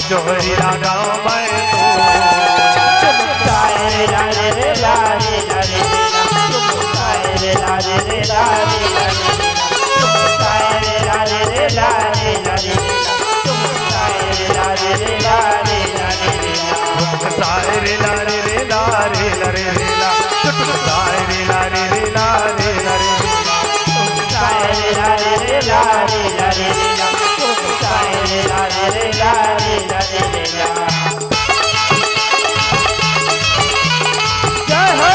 जोहरी लगाओ मैं तो रे ला रे ला रे ला रे रे ला रे रे ला रे ला रे ला रे ला रे ला रे ला रे रे ला रे ला रे सारे ला रे रे ला रे ला रे रे ला सारे ला रे रे ला रे ला रे सारे ला रे रे ला रे ला रे सारे ला रे रे ला रे ला रे जय हो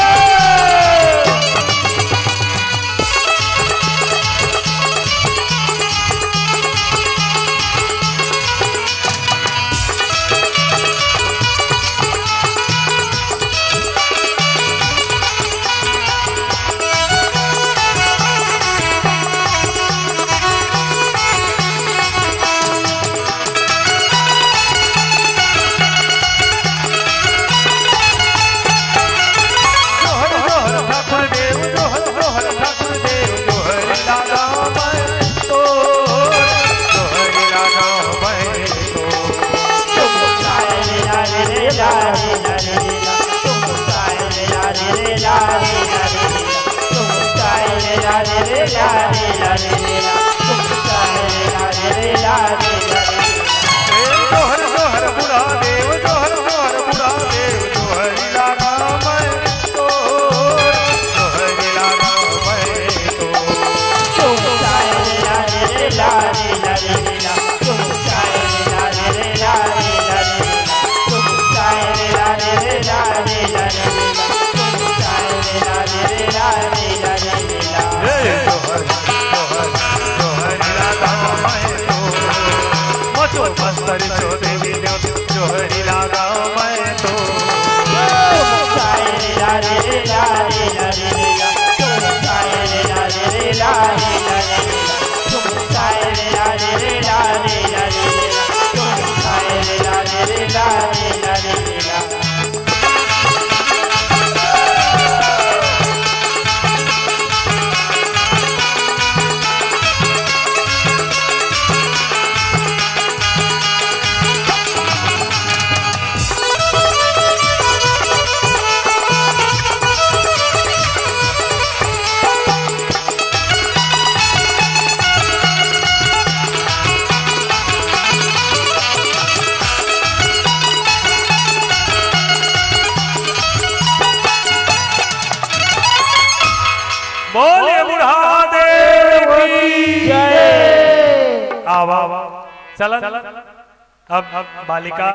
जोहरी लगाओ मैं तो बोले बुढ़ादेव की जय। आवा चला अब बालिका